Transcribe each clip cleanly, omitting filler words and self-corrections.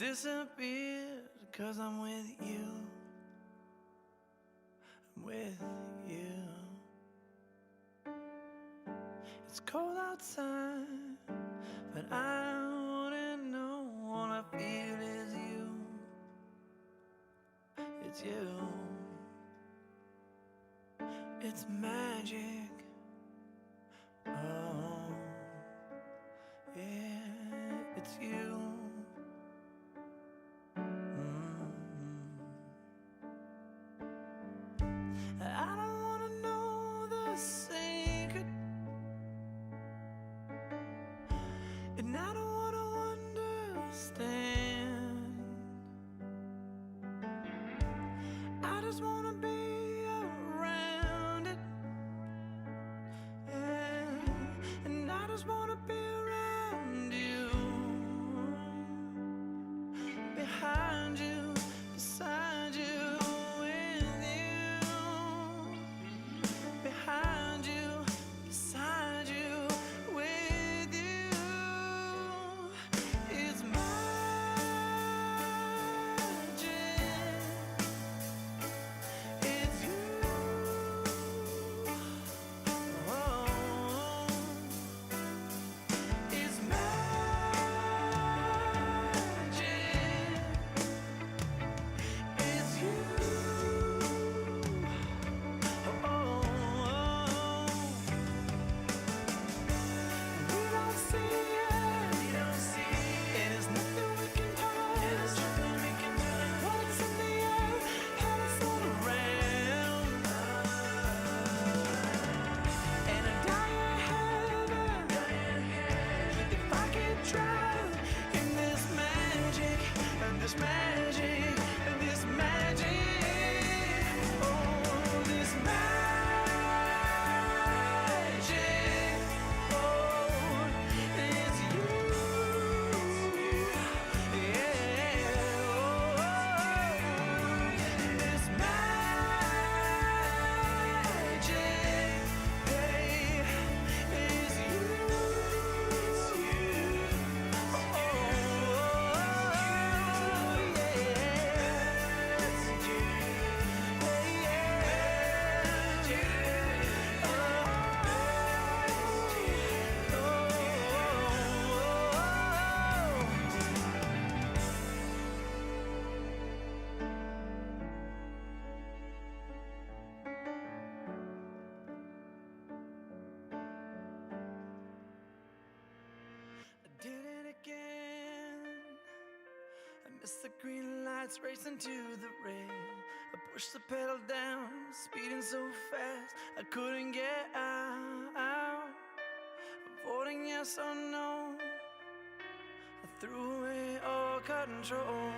disappeared, 'cause I'm with you. I'm with you. It's cold outside, but I wouldn't know. All I feel is you. It's you. It's magic. Oh, yeah, it's you. I don't wanna know the secret, and I don't wanna understand. I just wanna be around it, yeah. And I just wanna be around you, behind you, beside you, with you, behind you, beside you, with you. It's magic. It's you. Oh, it's magic. It's you. Oh, we don't see it. We don't see it. And there's nothing we can touch. There's nothing we can touch. What's in the air and it's all around. And I die in heaven if I could drown in this magic, and this magic, and this magic. Oh, this magic. Oh, it's you. Yeah. Oh, this magic, hey, is you. It's you. Oh, yeah. It's you. Hey, yeah. It's you. I did it again. I missed the green lights, racing to the red. I pushed the pedal down, speeding so fast I couldn't get out. Voting yes or no, I threw away all control.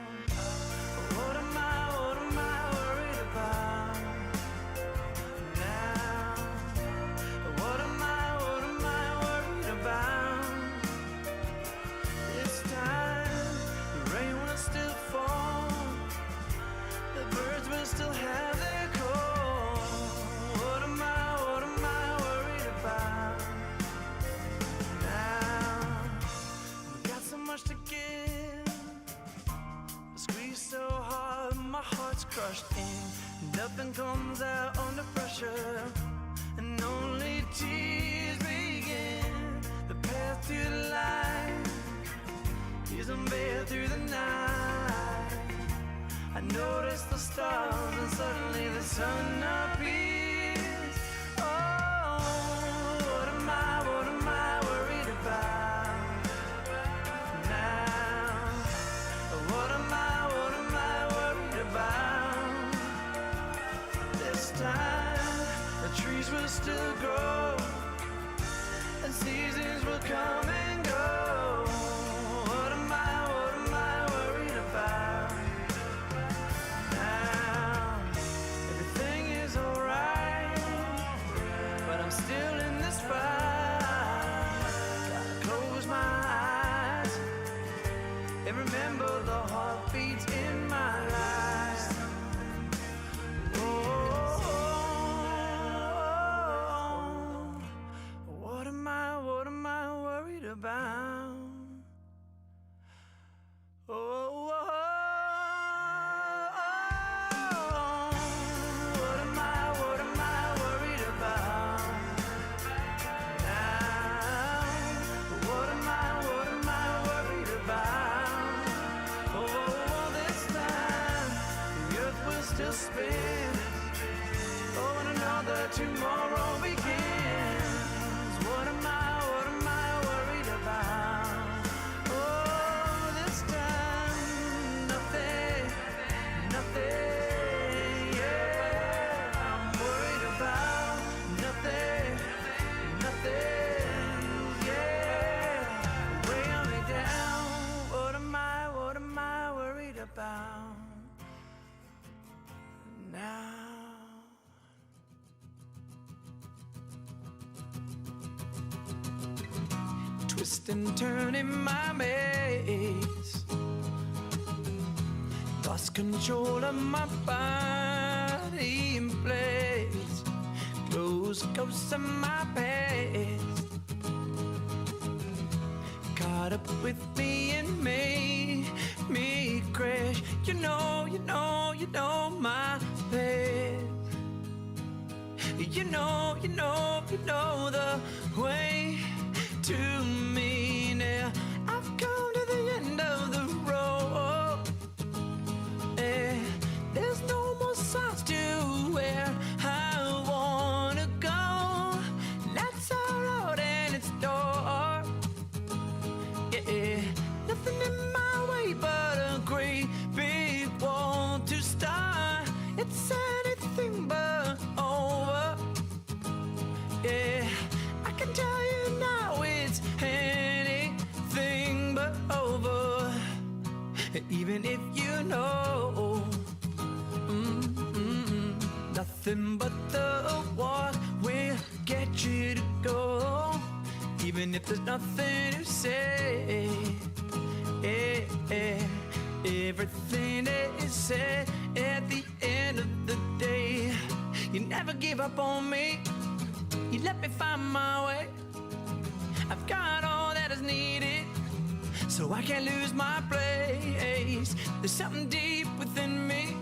What am I worried about now? What am I worried about? This time, the rain will still fall, the birds will still have their call. What am I worried about now? We got so much to give, I squeeze so hard, my heart's crushed in. Nothing comes out under pressure, and only tears begin. The path to the light is unveiled through the night. I noticed the stars, and suddenly the sun appears. Oh, what am I worried about now? What am I worried about? This time, the trees will still grow, and seasons will come and go. What am I worried about now? Everything is alright, but I'm still in this fight. Gotta close my eyes and remember the heartbeats in my life. What am I worried about? Oh, where tomorrow begins. What am I worried about? Oh, this time, nothing, yeah. I'm worried about nothing, yeah. Weigh me down. What am I worried about now? Twist and turn in my maze, lost control of my body in place, close ghosts of my past, caught up with me and made me crash. You know my path. You know the way to me now. I've come to the end of the road. There's no more signs to where I wanna go. Lights are out and it's dark. Yeah, nothing in my way but a great big wall to start. It's anything but over. Yeah, I can tell you now it's anything but over. Even if you know nothing but the walk will get you to go. Even if there's nothing to say, everything that is said at the end of the day. You never give up on me. You let me find my way. I've got all that is needed, so I can't lose my place. There's something deep within me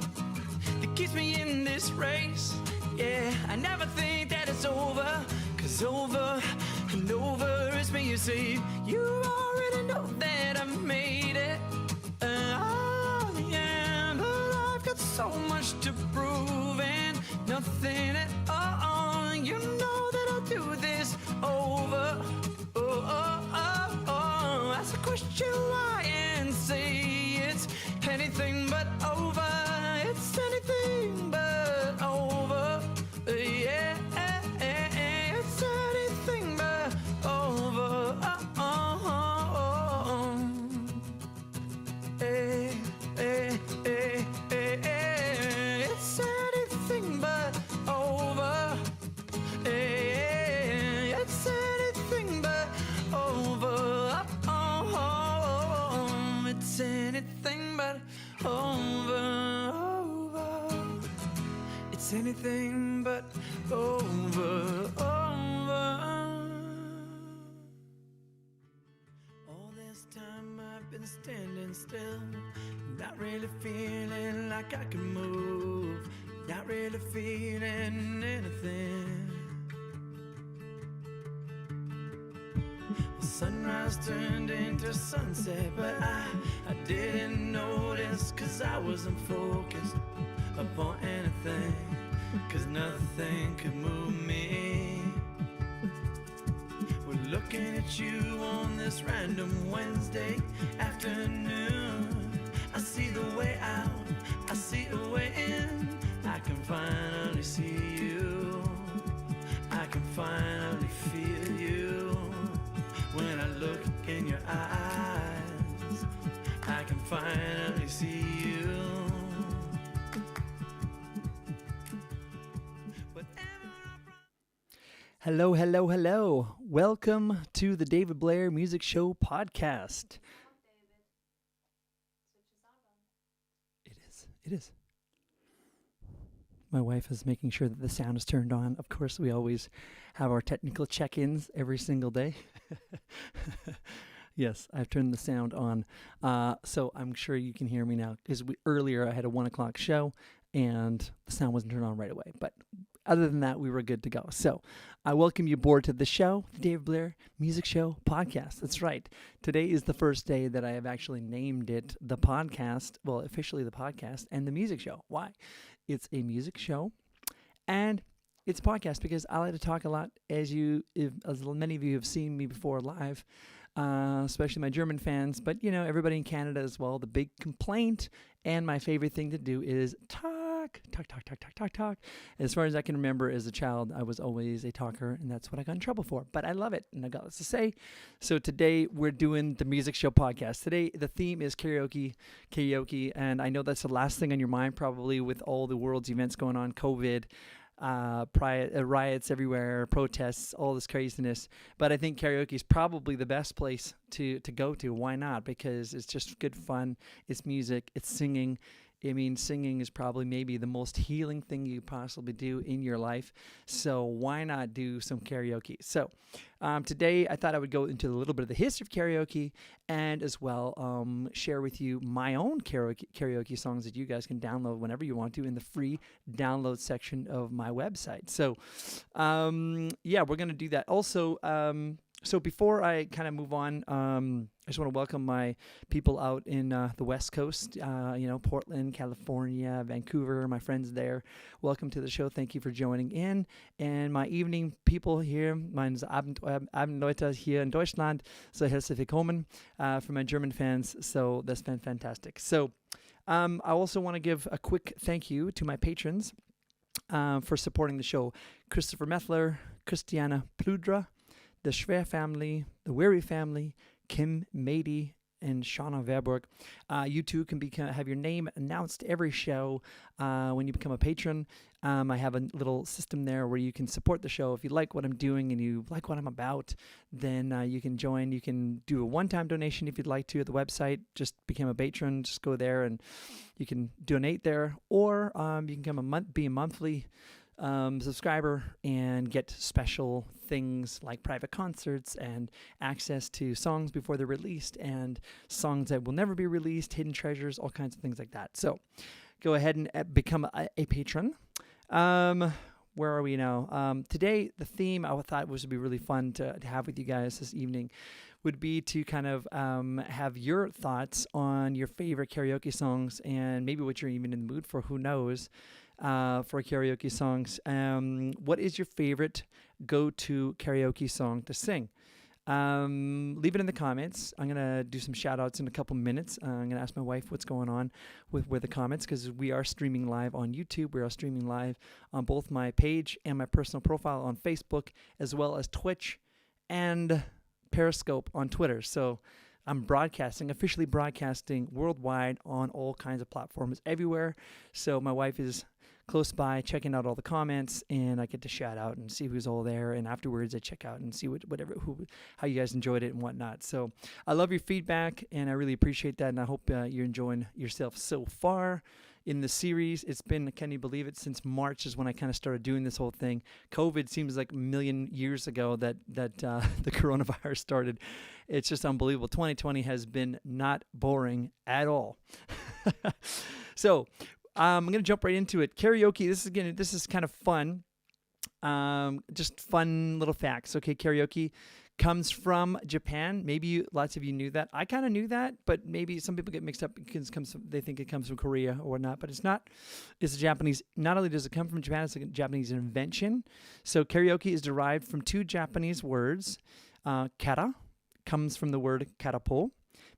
that keeps me in this race. Yeah, I never think that it's over, 'cause over and over is me, you see. You already know that I made it. Yeah, but I've got so much to prove and nothing at all. You know that I'll do this over. Ask a question why and say it's anything but over. It's anything but over. Yeah, it's anything but over. It's anything but over. It's anything but over. It's anything but over. It's anything but over. All this time I've been standing still, not really feeling like I can move, not really feeling anything. Sunrise turned into sunset, but I didn't notice, 'cause I wasn't focused upon anything, 'cause nothing could move me. We're looking at you on this random Wednesday afternoon. I see the way out, I see a way in. I can finally see you, I can finally feel you. When I look in your eyes, I can finally see you. Hello. Welcome to the David Blair Music Show podcast. It is. My wife is making sure that the sound is turned on. Of course, we always have our technical check-ins every single day. Yes, I've turned the sound on. So I'm sure you can hear me now, because earlier I had a 1 o'clock show and the sound wasn't turned on right away. But other than that, we were good to go. So I welcome you aboard to the show, the David Blair Music Show podcast. That's right. Today is the first day that I have actually named it the podcast, well, officially the podcast and the music show. Why? It's a music show, and it's a podcast because I like to talk a lot, as many of you have seen me before live, especially my German fans, but everybody in Canada as well. The big complaint and my favorite thing to do is talk. As far as I can remember as a child, I was always a talker, and that's what I got in trouble for. But I love it, and I got lots to say. So today we're doing the Music Show podcast. Today the theme is karaoke, and I know that's the last thing on your mind probably with all the world's events going on, COVID, riots everywhere, protests, all this craziness. But I think karaoke is probably the best place to go to. Why not? Because it's just good fun. It's music. It's singing. I mean, singing is probably maybe the most healing thing you possibly do in your life. So why not do some karaoke? So today I thought I would go into a little bit of the history of karaoke and as well share with you my own karaoke songs that you guys can download whenever you want to in the free download section of my website. So we're going to do that. Also, so before I kind of move on, I just want to welcome my people out in the West Coast, Portland, California, Vancouver, my friends there. Welcome to the show. Thank you for joining in. And my evening people here, meine Abendleute hier in Deutschland, so herzlich willkommen for my German fans. So that's been fantastic. So I also want to give a quick thank you to my patrons for supporting the show. Christopher Methler, Christiana Pludra, the Schwer family, the Weary family, Kim Mady, and Shauna Verburg. You too can have your name announced every show when you become a patron. I have a little system there where you can support the show. If you like what I'm doing and you like what I'm about, then you can join. You can do a one-time donation if you'd like to at the website. Just become a patron. Just go there and you can donate there. Or you can be a monthly subscriber and get special things like private concerts and access to songs before they're released and songs that will never be released, hidden treasures, all kinds of things like that. So go ahead and become a patron. Where are we now? Today, the theme I thought would be really fun to have with you guys this evening would be to kind of have your thoughts on your favorite karaoke songs and maybe what you're even in the mood for, who knows, for karaoke songs. What is your favorite go-to karaoke song to sing? Leave it in the comments. I'm going to do some shout-outs in a couple minutes. I'm going to ask my wife what's going on with the comments because we are streaming live on YouTube. We are streaming live on both my page and my personal profile on Facebook, as well as Twitch and Periscope on Twitter. So I'm officially broadcasting worldwide on all kinds of platforms everywhere. So my wife is close by checking out all the comments, and I get to shout out and see who's all there. And afterwards, I check out and see how you guys enjoyed it and whatnot. So I love your feedback, and I really appreciate that. And I hope you're enjoying yourself so far in the series. It's been, can you believe it, since March is when I kind of started doing this whole thing. COVID seems like a million years ago that the coronavirus started. It's just unbelievable. 2020 has been not boring at all. So I'm going to jump right into it. Karaoke, this is kind of fun. Just fun little facts. Okay, karaoke comes from Japan. Maybe lots of you knew that. I kind of knew that, but maybe some people get mixed up because they think it comes from Korea or whatnot, but it's not. It's a Japanese. Not only does it come from Japan, it's a Japanese invention. So karaoke is derived from two Japanese words. Kara comes from the word karapo,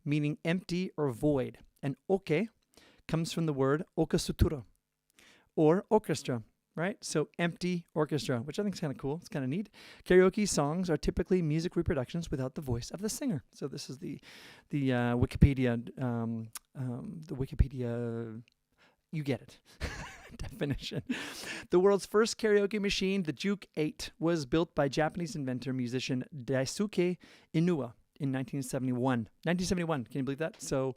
meaning empty or void. And oke comes from the word okasutura, or orchestra, right? So empty orchestra, which I think is kind of cool. It's kind of neat. Karaoke songs are typically music reproductions without the voice of the singer. So this is the Wikipedia, you get it, definition. The world's first karaoke machine, the Juke 8, was built by Japanese inventor musician Daisuke Inouye in 1971. 1971, can you believe that? So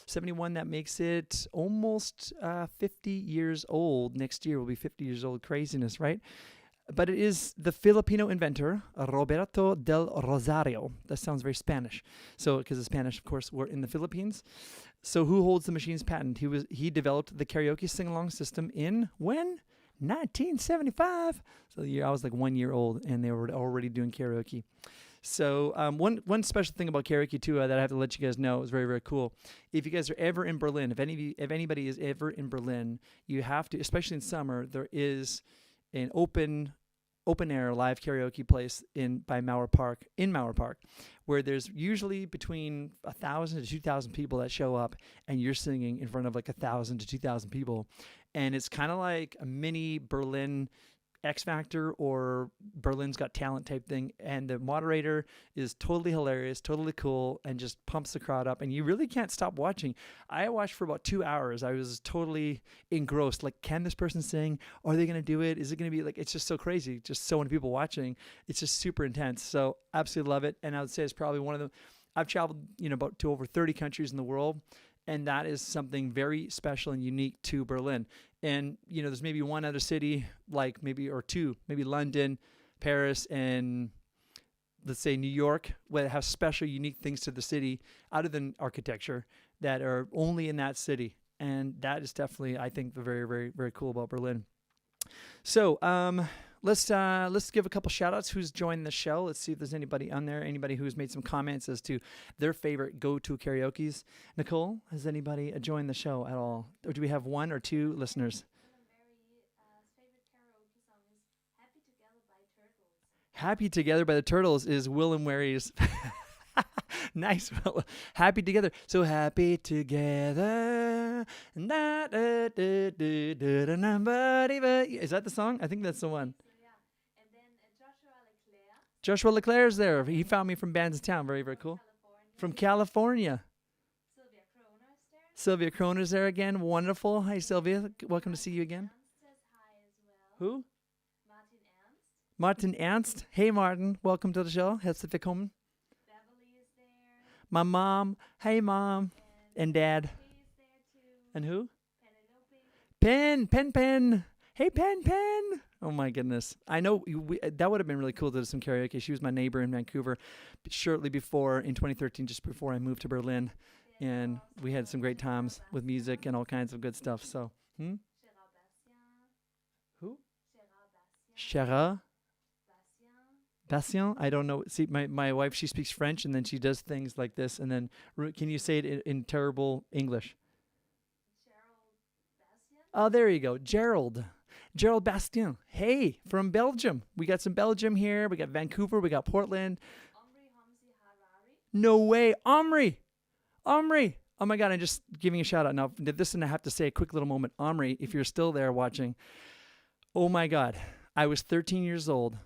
71, that makes it almost 50 years old. Next year will be 50 years old. Craziness, right? But it is the Filipino inventor, Roberto del Rosario. That sounds very Spanish. So, because the Spanish, of course, were in the Philippines. So who holds the machine's patent? He developed the karaoke sing-along system in when? 1975. So the year I was like 1 year old, and they were already doing karaoke. So one special thing about karaoke too that I have to let you guys know is very, very cool. If you guys are ever in Berlin, if anybody is ever in Berlin, you have to, especially in summer, there is an open air live karaoke place in Mauer Park, where there's usually between 1,000 to 2,000 people that show up, and you're singing in front of like 1,000 to 2,000 people, and it's kind of like a mini Berlin X Factor or Berlin's Got Talent type thing, and the moderator is totally hilarious, totally cool, and just pumps the crowd up, and you really can't stop watching. I watched for about 2 hours. I was totally engrossed. Like, can this person sing? Are they going to do it? Is it going to be like, it's just so crazy. Just so many people watching. It's just super intense. So absolutely love it. And I would say it's probably one of the, I've traveled, about to over 30 countries in the world. And that is something very special and unique to Berlin. And, there's maybe one other city, like or two, maybe London, Paris, and let's say New York, where have special, unique things to the city, other than architecture, that are only in that city. And that is definitely, I think, very, very, very cool about Berlin. So, let's give a couple shout outs who's joined the show. Let's see if there's anybody on there, anybody who's made some comments as to their favorite go-to karaokes. Nicole, has anybody joined the show at all? Or do we have one or two listeners? Favorite karaoke song is Happy Together by Turtles. Happy Together by the Turtles is Will and Wary's. Nice. Happy Together. So happy together. Is that the song? I think that's the one. And then Joshua Leclerc's there. He found me from Bandstown. Very, very cool. From California. Sylvia Kroner's there again. Wonderful. Hi, Sylvia. Welcome to see you again. says hi as well. Who? Martin Ernst. Martin Ernst. Hey, Martin. Welcome to the show. Herzlich willkommen. Beverly is there. My mom. Hey, Mom. And Dad. Lee is there too. And who? Penelope. Pen. Hey, Pen. Oh, my goodness. I know that would have been really cool to do some karaoke. She was my neighbor in Vancouver shortly before, in 2013, just before I moved to Berlin. And we had some great times with music and all kinds of good stuff. So, Who? Chera? Bastien? I don't know. See, my wife, she speaks French, and then she does things like this. And then, can you say it in terrible English? Oh, there you go. Gerald Bastien. Hey, from Belgium. We got some Belgium here. We got Vancouver. We got Portland. No way. Omri. Oh my God, I'm just giving a shout out. Now, this, and I have to say a quick little moment. Omri, if you're still there watching, oh my God, I was 13 years old.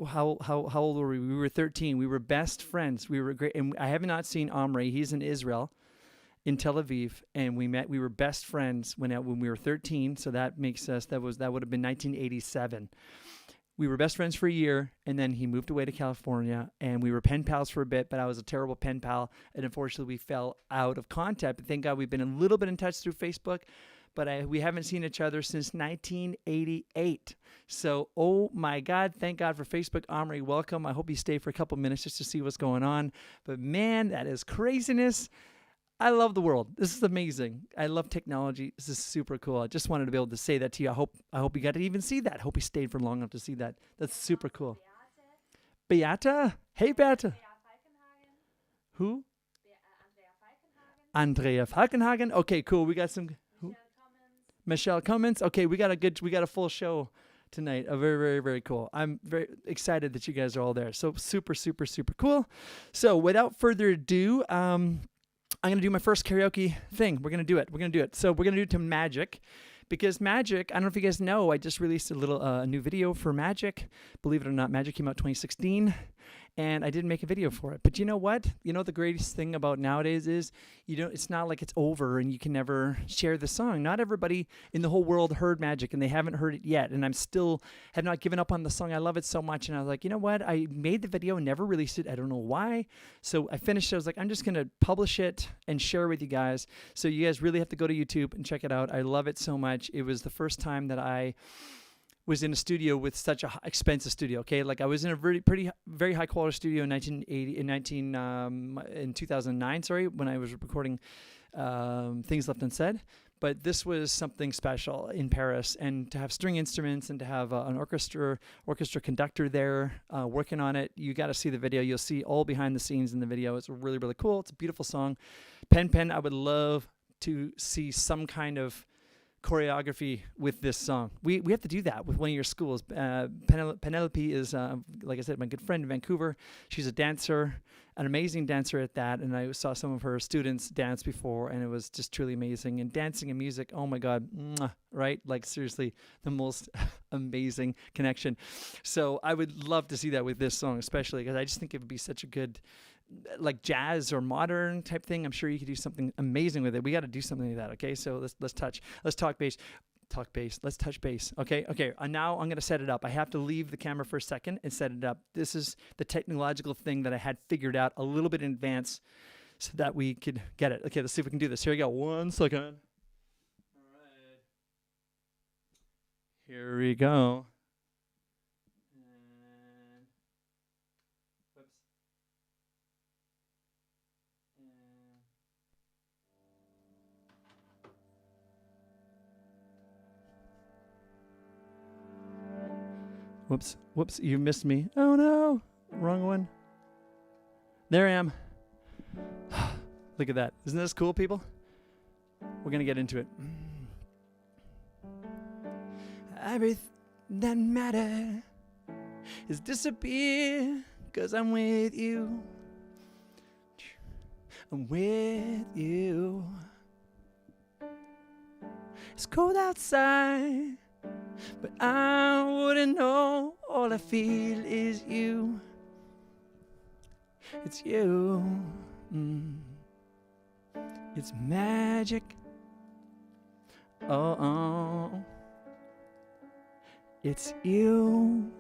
How old were we? We were 13. We were best friends. We were great. And I have not seen Omri. He's in Israel, in Tel Aviv, and we met. We were best friends when we were 13. So that makes us, that would have been 1987. We were best friends for a year, and then he moved away to California, and we were pen pals for a bit, but I was a terrible pen pal, and unfortunately we fell out of contact. But thank God we've been a little bit in touch through Facebook, but we haven't seen each other since 1988. So, oh my God, thank God for Facebook. Omri, welcome. I hope you stay for a couple minutes just to see what's going on. But man, that is craziness. I love the world. This is amazing. I love technology. This is super cool. I just wanted to be able to say that to you. I hope you got to even see that. I hope you stayed for long enough to see that. That's super cool. Beata? Hey, Beata. Who? Andrea Falkenhagen. Okay, cool. We got some. Michelle Cummins. Okay, we got a full show tonight. Very, very, very cool. I'm very excited that you guys are all there. So super, super, super cool. So without further ado, I'm going to do my first karaoke thing. We're going to do it. So we're going to do it to Magic, because Magic, I don't know if you guys know, I just released a new video for Magic. Believe it or not, Magic came out 2016, and I didn't make a video for it. But you know what? You know the greatest thing about nowadays is, it's not like it's over and you can never share the song. Not everybody in the whole world heard Magic, and they haven't heard it yet. And I'm still have not given up on the song. I love it so much. And I was like, you know what? I made the video and never released it. I don't know why. So I finished it. I was like, I'm just going to publish it and share with you guys. So you guys really have to go to YouTube and check it out. I love it so much. It was the first time that I was in a studio with such a expensive studio. Okay, like I was in a very high quality studio in 2009. Sorry, when I was recording Things Left Unsaid. But this was something special in Paris, and to have string instruments and to have an orchestra conductor there working on it. You got to see the video. You'll see all behind the scenes in the video. It's really, really cool. It's a beautiful song. Pen, I would love to see some kind of choreography with this song. We have to do that with one of your schools. Penelope is, like I said, my good friend in Vancouver. She's a dancer, an amazing dancer at that. And I saw some of her students dance before, and it was just truly amazing. And dancing and music, oh my God, mwah, right? Like seriously, the most amazing connection. So I would love to see that with this song, especially because I just think it would be such a good, like jazz or modern type thing. I'm sure you could do something amazing with it. We got to do something like that. Okay. So let's talk bass. Let's touch base. Okay. And now I'm going to set it up. I have to leave the camera for a second and set it up. This is the technological thing that I had figured out a little bit in advance so that we could get it. Okay. Let's see if we can do this. Here we go. 1 second. All right. Here we go. And whoops. Whoops, you missed me. Oh no, wrong one. There I am. Look at that. Isn't this cool, people? We're going to get into it. Everything that matters is disappear, 'cause I'm with you. I'm with you. It's cold outside, but I wouldn't know. All I feel is you. It's you. It's magic. Oh. It's you.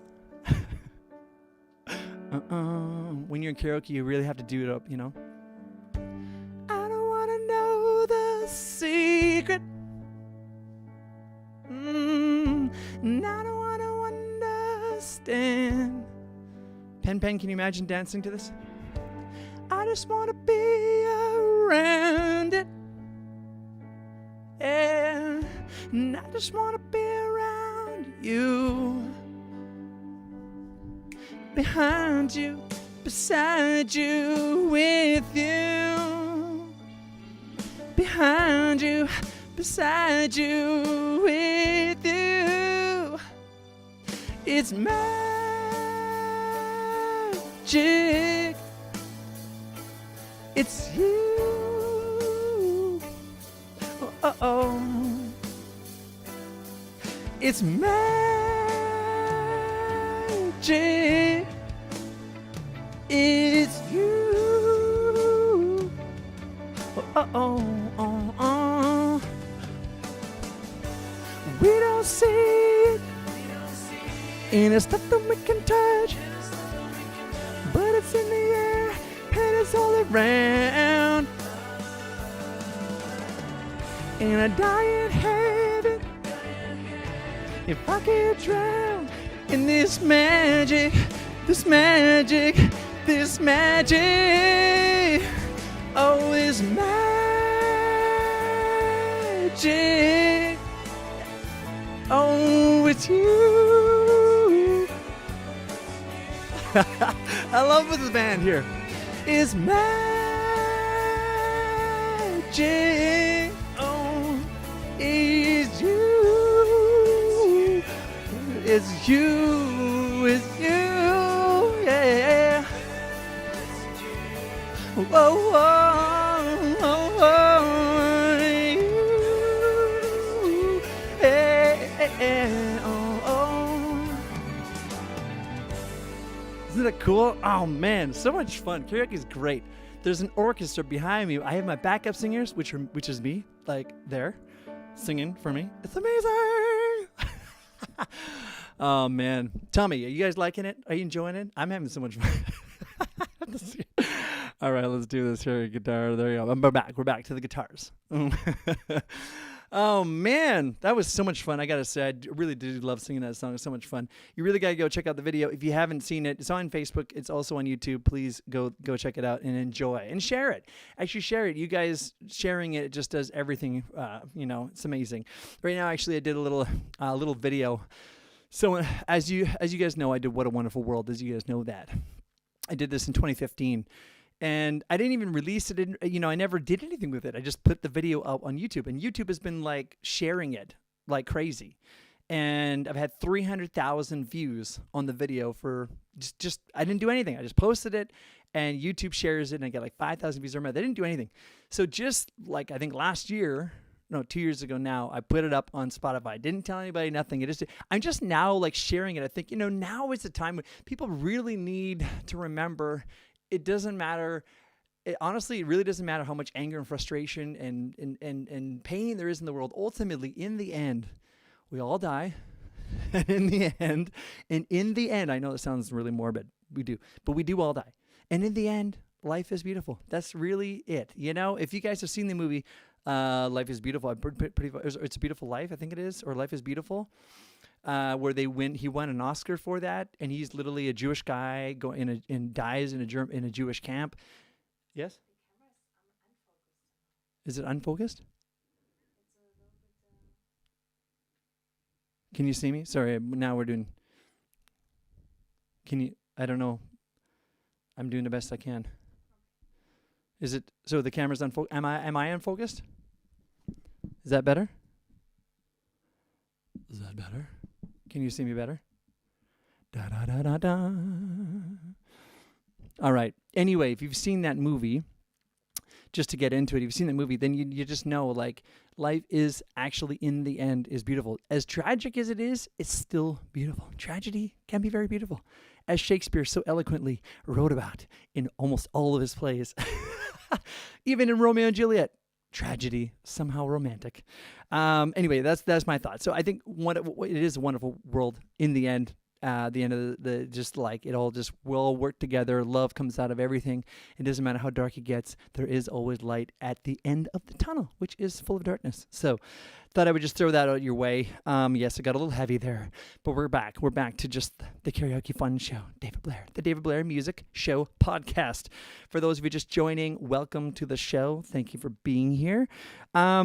When you're in karaoke, you really have to do it up, you know. I don't want to know the secret. And I don't want to understand. Pen, can you imagine dancing to this? I just want to be around it. Yeah. And I just want to be around you. Behind you, beside you, with you. Behind you, beside you, with you. It's magic. It's you. Oh. It's magic. It's you. Oh. We don't see it, and it's nothing we can touch, but it's in the air and it's all around. And I die in heaven if I get drowned in this magic, this magic, this magic. Oh, this magic. Oh, it's you. I love with the band here. It's magic. Oh, it's you. It's you. It's you. Yeah. Whoa. Isn't that cool? Oh man, so much fun. Karaoke is great. There's an orchestra behind me. I have my backup singers, which is me, like there, singing for me. It's amazing. Oh man, tell me, are you guys liking it? Are you enjoying it? I'm having so much fun. All right, let's do this here. Guitar. There you go. We're back. We're back to the guitars. Oh man, that was so much fun. I gotta say, I really did love singing that song. It was so much fun. You really gotta go check out the video if you haven't seen it. It's on Facebook. It's also on YouTube. Please go check it out and enjoy and share it. Actually, share it. You guys sharing it just does everything. It's amazing. Right now, actually, I did a little video. So as you guys know, I did What a Wonderful World. As you guys know that, I did this in 2015. And I didn't even release it. I never did anything with it. I just put the video up on YouTube, and YouTube has been like sharing it like crazy. And I've had 300,000 views on the video for just I didn't do anything. I just posted it, and YouTube shares it, and I get like 5,000 views a month. I didn't do anything. So just like I think 2 years ago now, I put it up on Spotify. Didn't tell anybody, nothing. I'm just now like sharing it. I think, now is the time when people really need to remember it doesn't matter. Honestly, it really doesn't matter how much anger and frustration and pain there is in the world. Ultimately, in the end, we all die. And in the end, I know it sounds really morbid. We do. But we do all die. And in the end, life is beautiful. That's really it. If you guys have seen the movie Life is Beautiful, It's a Beautiful Life, I think it is, or Life is Beautiful, where he won an Oscar for that, and he's literally a Jewish guy and dies in a Jewish camp. Yes? Is it unfocused? Can you see me? Sorry, now we're doing... I don't know. I'm doing the best I can. Is it... So the camera's unfocused? Am I unfocused? Is that better? Is that better? Can you see me better? Da da da da da. All right. Anyway, if you've seen that movie, just to get into it, if you've seen that movie, then you just know, like, life is actually, in the end, is beautiful. As tragic as it is, it's still beautiful. Tragedy can be very beautiful, as Shakespeare so eloquently wrote about in almost all of his plays. Even in Romeo and Juliet, tragedy, somehow romantic. Anyway, that's my thought. So I think it is a wonderful world in the end. The end of the just like it all just will work together. Love comes out of everything. It doesn't matter how dark it gets. There is always light at the end of the tunnel, which is full of darkness. So thought I would just throw that out your way. Yes, it got a little heavy there, but we're back. We're back to just the Karaoke Fun Show. David Blair, the David Blair Music Show podcast. For those of you just joining, welcome to the show. Thank you for being here. I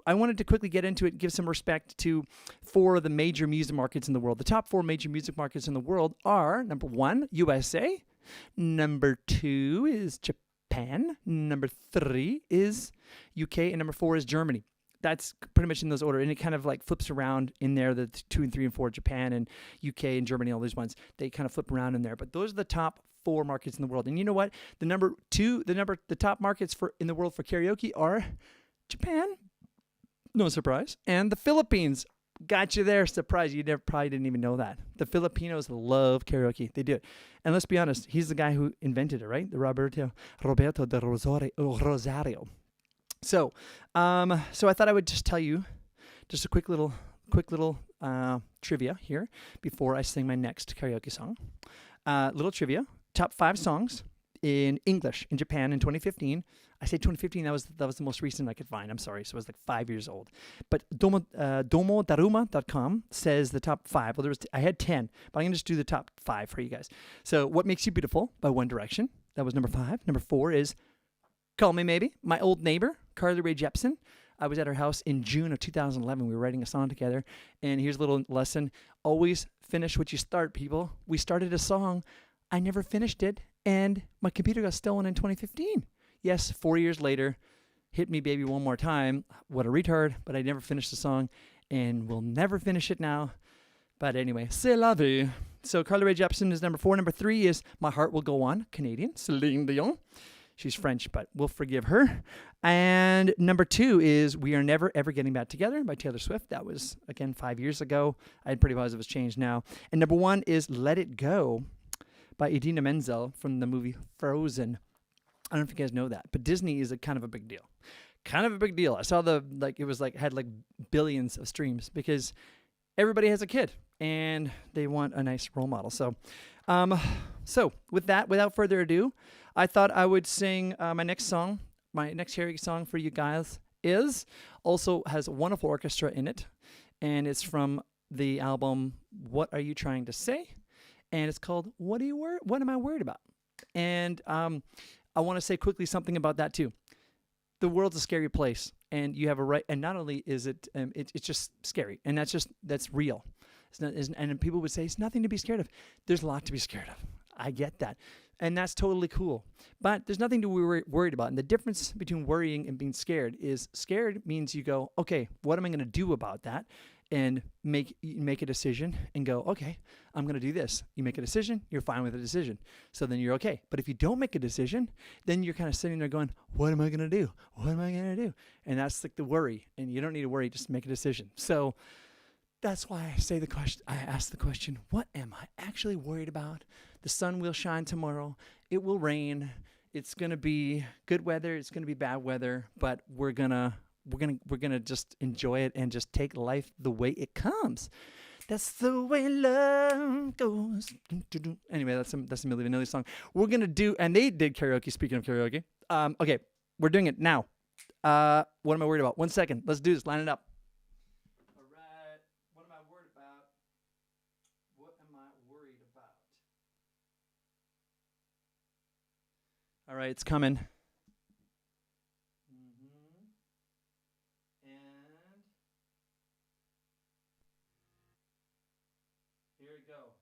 wanted to quickly get into it, give some respect to 4 of the major music markets in the world. The top 4 major music markets in the world are, number 1, USA. Number 2 is Japan. Number 3 is UK. And number 4 is Germany. That's pretty much in those order. And it kind of like flips around in there, the 2 and 3 and 4, Japan and UK and Germany, all these ones. They kind of flip around in there. But those are the top 4 markets in the world. And you know what? The top markets in the world for karaoke are Japan, no surprise, and the Philippines. Got you there, surprise. Probably didn't even know that. The Filipinos love karaoke. They do it. And let's be honest, he's the guy who invented it, right? The Roberto de Rosario. So I thought I would just tell you just a quick little trivia here before I sing my next karaoke song. Little trivia: top 5 songs in English in Japan in 2015. I say 2015. That was the most recent I could find. I'm sorry, so it was like 5 years old. But domodaruma.com says the top 5. Well, I had 10, but I'm gonna just do the top 5 for you guys. So, "What Makes You Beautiful" by One Direction. That was number 5. Number 4 is "Call Me Maybe," My Old Neighbor, Carly Rae Jepsen. I was at her house in June of 2011. We were writing a song together. And here's a little lesson. Always finish what you start, people. We started a song. I never finished it. And my computer got stolen in 2015. Yes, 4 years later. Hit Me Baby One More Time. What a retard. But I never finished the song. And we'll never finish it now. But anyway, c'est la vie. So Carly Rae Jepsen is number 4. Number 3 is "My Heart Will Go On," Canadian, Celine Dion. She's French, but we'll forgive her. And number 2 is "We Are Never Ever Getting Back Together" by Taylor Swift. That was, again, 5 years ago. I'm pretty positive it's changed now. And number 1 is "Let It Go" by Idina Menzel from the movie Frozen. I don't know if you guys know that, but Disney is kind of a big deal. Kind of a big deal. I saw had billions of streams because everybody has a kid and they want a nice role model. So with that, without further ado, I thought I would sing my next song. My next karaoke song for you guys also has a wonderful orchestra in it, and it's from the album "What Are You Trying to Say?" And it's called "What Am I Worried About?" And I want to say quickly something about that too. The world's a scary place, and you have a right. And not only is it, it's just scary, and that's real. And people would say it's nothing to be scared of. There's a lot to be scared of. I get that. And that's totally cool. But there's nothing to be worried about. And the difference between worrying and being scared is scared means you go, okay, what am I going to do about that? And make a decision and go, okay, I'm going to do this. You make a decision, you're fine with the decision. So then you're okay. But if you don't make a decision, then you're kind of sitting there going, what am I going to do? What am I going to do? And that's like the worry. And you don't need to worry, just make a decision. So that's why I ask the question, what am I actually worried about? The sun will shine tomorrow. It will rain. It's going to be good weather. It's going to be bad weather, but we're going to just enjoy it and just take life the way it comes. That's the way love goes. Anyway, that's a Milli Vanilli song. We're going to do, and they did karaoke, speaking of karaoke. Okay, we're doing it now. What am I worried about? 1 second. Let's do this. Line it up. All right. What am I worried about? What am I worried about? All right, it's coming. And here we go.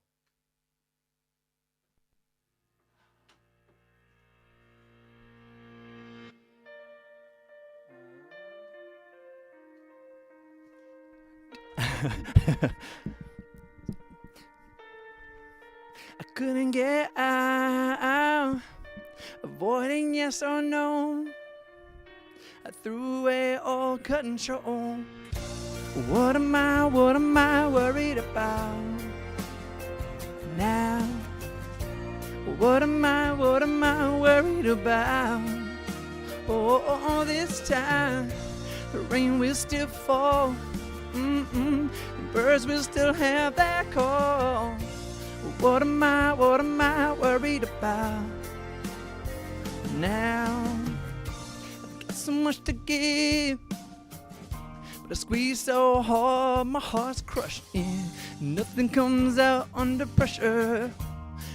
I couldn't get out, avoiding yes or no. I threw away all control. What am I worried about now? What am I worried about? Oh, this time the rain will still fall. The birds will still have their call. What am I worried about now? I've got so much to give, but I squeeze so hard, my heart's crushed in. Nothing comes out under pressure,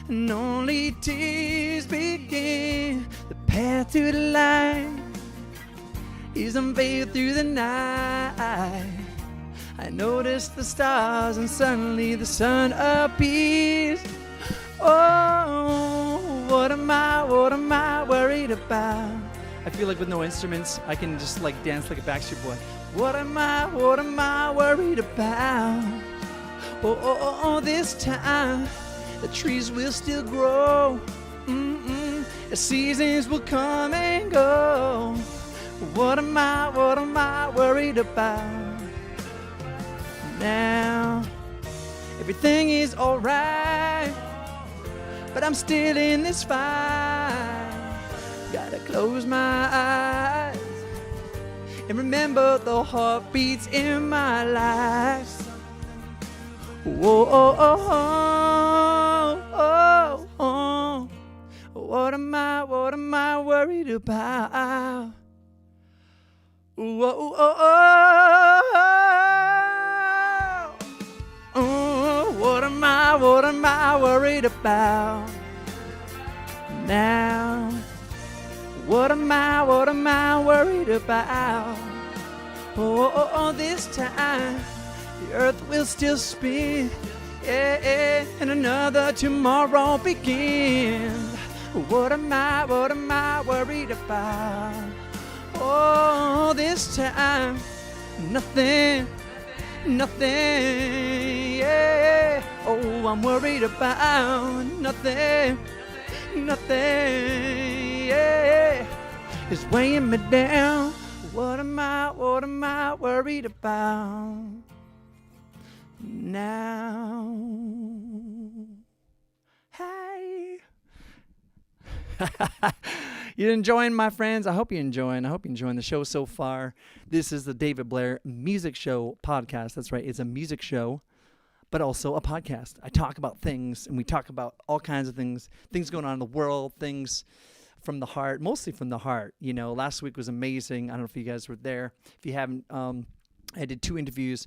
and only tears begin. The path to the light is unveiled through the night. I noticed the stars and suddenly the sun appears. Oh, what am I worried about? I feel like with no instruments, I can just like dance like a Backstreet Boy. What am I worried about? Oh, this time the trees will still grow. The seasons will come and go. What am I worried about now? Everything is alright, but I'm still in this fight. Gotta close my eyes and remember the heartbeats in my life. Whoa, oh, oh, oh, oh, oh. What am I worried about? Whoa, oh, oh, oh, oh. What am I worried about now? What am I worried about? Oh, this time the earth will still spin, yeah, and another tomorrow begins. What am I worried about? Oh, this time nothing, yeah. Oh, I'm worried about nothing, yeah. It's weighing me down. What am I worried about now? Hey. You enjoying, my friends? I hope you're enjoying. I hope you're enjoying the show so far. This is the David Blair Music Show podcast. That's right. It's a music show, but also a podcast. I talk about things, and we talk about all kinds of things going on in the world, things from the heart, mostly from the heart. You know, last week was amazing. I don't know if you guys were there. If you haven't, I did 2 interviews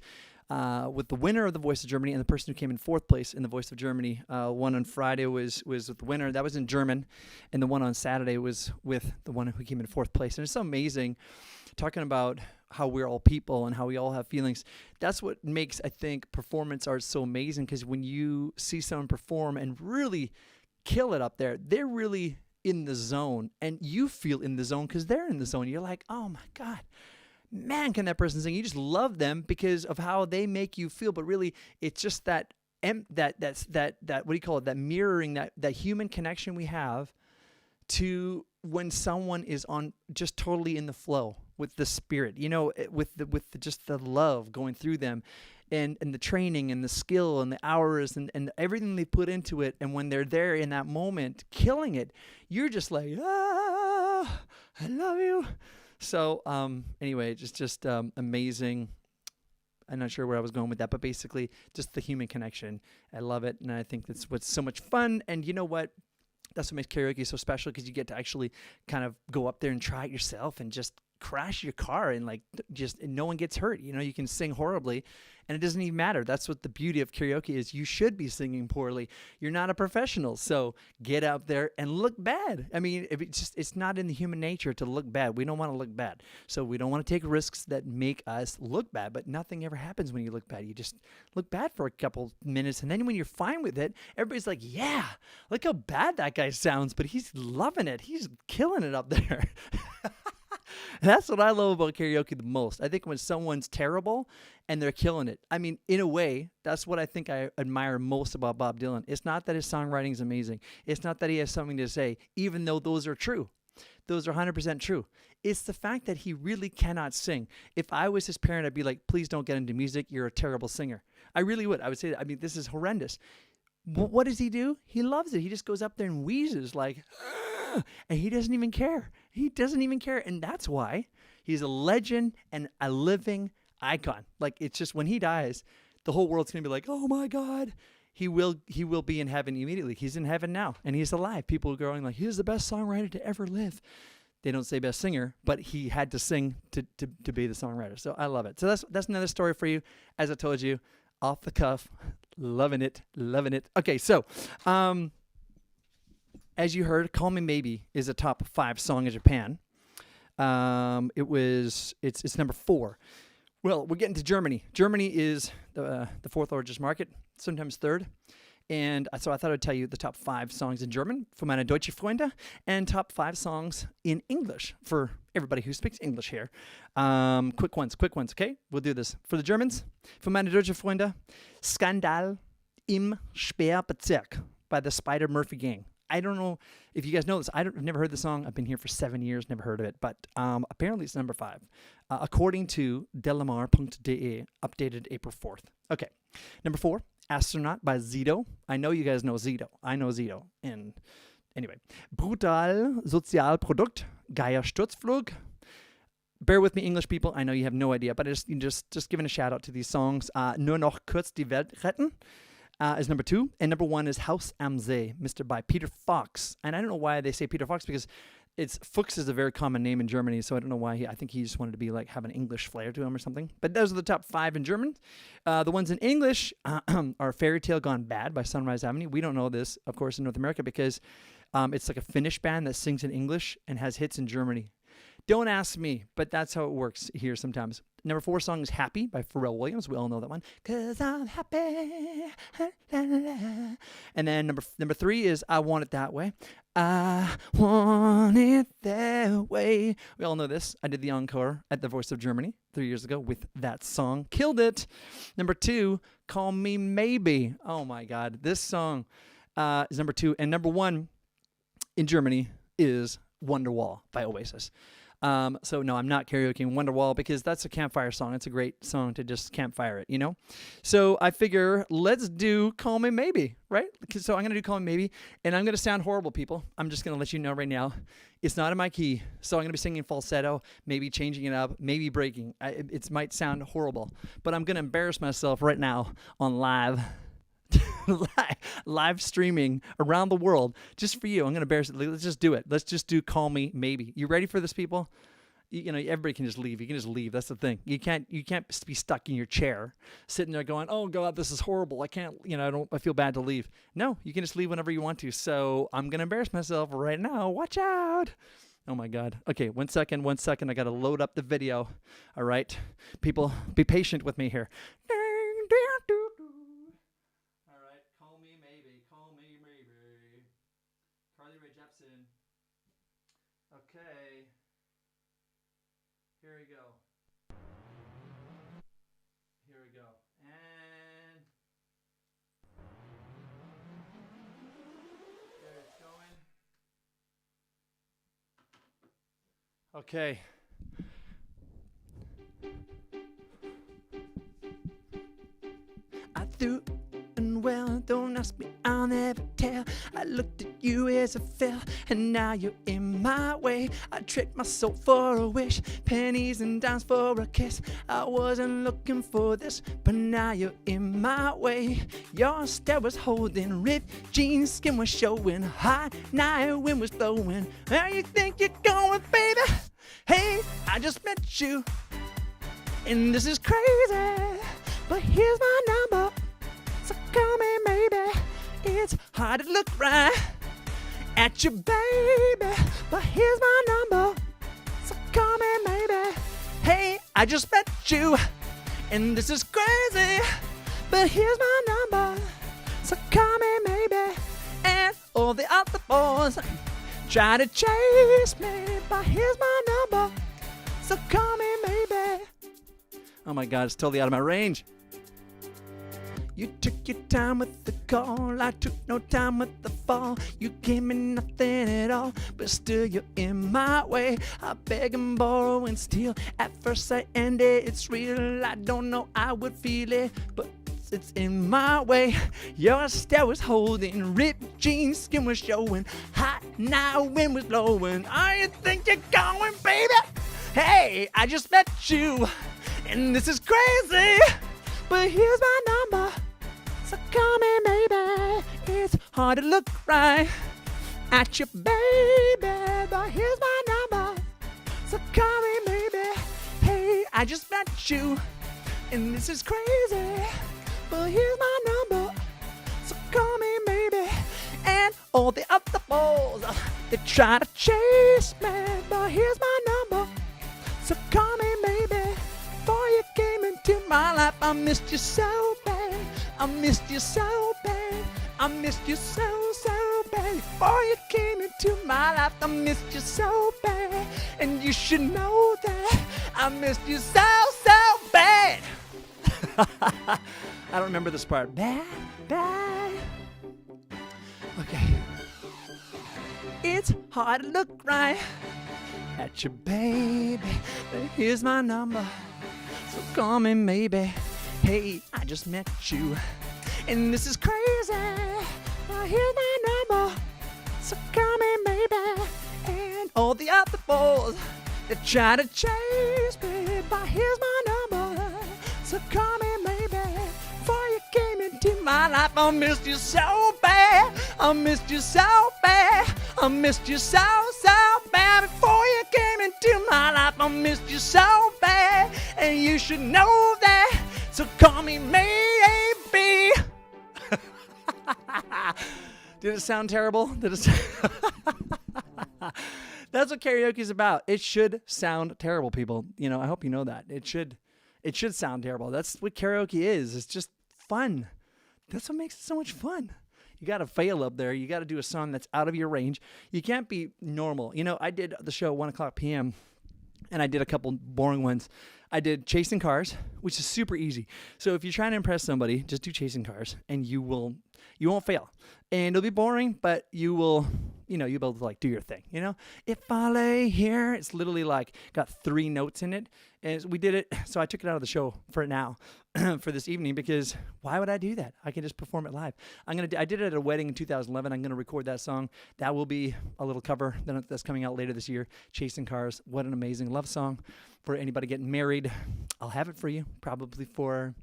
with the winner of The Voice of Germany and the person who came in 4th place in The Voice of Germany. One on Friday was with the winner. That was in German. And the one on Saturday was with the one who came in 4th place. And it's so amazing talking about how we're all people and how we all have feelings. That's what makes, I think, performance art so amazing, because when you see someone perform and really kill it up there. They're really in the zone, and you feel in the zone because they're in the zone. You're like, oh my God, man, can that person sing? You just love them because of how they make you feel. But really, it's just that what do you call it? That mirroring, that human connection we have to when someone is on just totally in the flow with the spirit, just the love going through them. And the training and the skill and the hours and everything they put into it. And when they're there in that moment, killing it, you're just like, I love you. So anyway, just amazing. I'm not sure where I was going with that, but basically just the human connection. I love it. And I think that's what's so much fun. And you know what? That's what makes karaoke so special, because you get to actually kind of go up there and try it yourself and just crash your car and and no one gets hurt. You can sing horribly and it doesn't even matter. That's what the beauty of karaoke is. You should be singing poorly. You're not a professional. So get out there and look bad. I mean, it's not in the human nature to look bad. We don't want to look bad. So we don't want to take risks that make us look bad, but nothing ever happens when you look bad. You just look bad for a couple minutes. And then when you're fine with it, everybody's like, yeah, look how bad that guy sounds, but he's loving it. He's killing it up there. That's what I love about karaoke the most. I think when someone's terrible and they're killing it. I mean, in a way, that's what I think I admire most about Bob Dylan. It's not that his songwriting is amazing. It's not that he has something to say, even though those are true. Those are 100% true. It's the fact that he really cannot sing. If I was his parent, I'd be like, please don't get into music. You're a terrible singer. I really would. I would say that. I mean, this is horrendous. But what does he do? He loves it. He just goes up there and wheezes like, and he doesn't even care. He doesn't even care. And that's why he's a legend and a living icon. Like, it's just when he dies, the whole world's going to be like, oh my God. He will be in heaven immediately. He's in heaven now and he's alive. People are going like, he's the best songwriter to ever live. They don't say best singer, but he had to sing to be the songwriter. So I love it. So that's another story for you. As I told you, off the cuff, loving it. Okay, so as you heard, Call Me Maybe is a top 5 song in Japan. It's number 4. Well, we're getting to Germany. Germany is the 4th largest market, sometimes 3rd. And so I thought I'd tell you the top 5 songs in German for meine deutsche Freunde and top 5 songs in English for everybody who speaks English here. Quick ones, okay? We'll do this. For the Germans, für meine deutsche Freunde, Skandal im Sperrbezirk by the Spider Murphy Gang. I don't know if you guys know this. I've never heard the song. I've been here for 7 years, never heard of it. But apparently it's number 5, according to delamar.de, updated April 4th. Okay. Number 4, Astronaut by Sido. I know you guys know Sido. I know Sido. And anyway, Brutal Sozialprodukt, Geier Sturzflug. Bear with me, English people. I know you have no idea, but just giving a shout out to these songs. Nur noch kurz die Welt retten. Is number 2, and number 1 is Haus am See, Mr. by Peter Fox. And I don't know why they say Peter Fox, because Fuchs is a very common name in Germany, so I don't know why. I think he just wanted to be like have an English flair to him or something. But those are the top 5 in German. The ones in English are Fairy Tale Gone Bad by Sunrise Avenue. We don't know this, of course, in North America, because it's like a Finnish band that sings in English and has hits in Germany. Don't ask me, but that's how it works here sometimes. Number 4 song is Happy by Pharrell Williams. We all know that one. 'Cause I'm happy. And then number 3 is I Want It That Way. I want it that way. We all know this. I did the encore at the Voice of Germany 3 years ago with that song. Killed it. Number 2, Call Me Maybe. Oh my God. This song is number 2. And number 1 in Germany is Wonderwall by Oasis. So no, I'm not karaokeing Wonderwall because that's a campfire song. It's a great song to just campfire it, So I figure let's do Call Me Maybe, right? So I'm going to do Call Me Maybe, and I'm going to sound horrible, people. I'm just going to let you know right now. It's not in my key, so I'm going to be singing falsetto, maybe changing it up, maybe breaking. It might sound horrible, but I'm going to embarrass myself right now on live streaming around the world just for you. I'm going to embarrass it. Let's just do it. Let's just do Call Me Maybe. You ready for this, people? Everybody can just leave. You can just leave. That's the thing. You can't be stuck in your chair sitting there going, oh God, this is horrible. I can't, I feel bad to leave. No, you can just leave whenever you want to. So I'm going to embarrass myself right now. Watch out. Oh my God. Okay. 1 second. I got to load up the video. All right. People, be patient with me here. Okay. I threw and well, don't ask me, I'll never tell. I looked at you as I fell, and now you're in my way. I traded my soul for a wish, pennies and dimes for a kiss. I wasn't looking for this, but now you're in my way. Your stare was holding, ripped jeans, skin was showing, hot night wind was blowing. Where you think you're going, baby? Hey, I just met you, and this is crazy, but here's my number. So call me maybe. It's hard to look right at you, baby, but here's my number. So call me maybe. Hey, I just met you, and this is crazy, but here's my number. So call me maybe. And all the other boys try to chase me, but here's my number. So call me maybe. Oh my God, it's totally out of my range. You took your time with the call, I took no time with the fall. You gave me nothing at all, but still you're in my way. I beg and borrow and steal, at first sight and it's real. I don't know I would feel it, but it's in my way. Your stare was holding, ripped jeans, skin was showing, hot night wind was blowing. Oh, you think you're going, baby? Hey, I just met you, and this is crazy, but here's my number. So call me maybe. It's hard to look right at you, baby, but here's my number. So call me maybe. Hey, I just met you, and this is crazy, but here's my number. So call me maybe. And all the other balls, they try to chase me, but here's my number. So call me maybe. Before you came into my life, I missed you so bad. I missed you so bad. I missed you so, so bad. Before you came into my life, I missed you so bad. And you should know that I missed you so, so bad. I don't remember this part. Bad, bad. Okay. It's hard to look right at you, baby. But here's my number. So call me maybe. Hey, I just met you, and this is crazy. Now here's my number. So call me maybe. And all the other boys that try to chase me, but here's my number. So call me maybe. Before you came into my life, I missed you so bad. I missed you so bad. I missed you so, so bad. Before you came into my life, I missed you so bad. And you should know that. So call me maybe. Did it sound terrible? Did it That's what karaoke is about. It should sound terrible, people. You know, I hope you know that. It should sound terrible. That's what karaoke is. It's just fun. That's what makes it so much fun. You got to fail up there. You got to do a song that's out of your range. You can't be normal. You know, I did the show at 1 o'clock p.m., and I did a couple boring ones. I did Chasing Cars, which is super easy. So if you're trying to impress somebody, just do Chasing Cars, and you won't fail. And it'll be boring, but you'll be able to like do your thing. You know, if I lay here, it's literally like got 3 notes in it. And we did it, so I took it out of the show for now, for this evening, because why would I do that? I can just perform it live. I did it at a wedding in 2011. I'm gonna record that song. That will be a little cover that's coming out later this year. Chasing Cars. What an amazing love song for anybody getting married. I'll have it for you probably for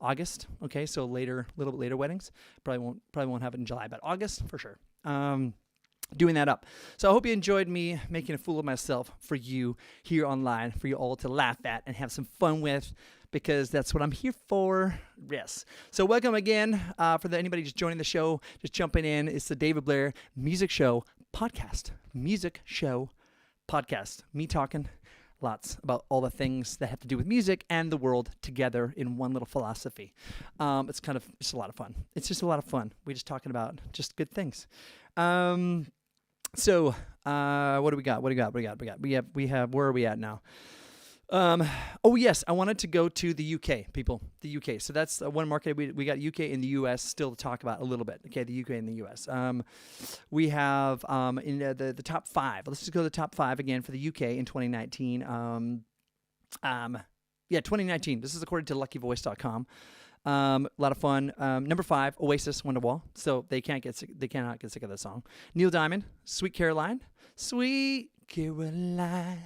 August. Okay, so later, a little bit later weddings. Probably won't have it in July, but August for sure. Doing that up. So I hope you enjoyed me making a fool of myself for you here online, for you all to laugh at and have some fun with, because that's what I'm here for. Yes. So welcome again anybody just joining the show, just jumping in. It's the David Blair Music Show Podcast. Music Show Podcast. Me talking lots about all the things that have to do with music and the world together in one little philosophy. It's a lot of fun. It's just a lot of fun. We're just talking about just good things. So what do we got? We have, where are we at now? Oh yes, I wanted to go to the UK, people. The UK. So that's one market we got UK and the US still to talk about a little bit. Okay, the UK and the US. We have in the top 5. Let's just go to the top 5 again for the UK in 2019. Yeah, 2019. This is according to LuckyVoice.com. A lot of fun. Number 5, Oasis, Wonderwall. So they cannot get sick of this song. Neil Diamond, Sweet Caroline. Sweet Caroline,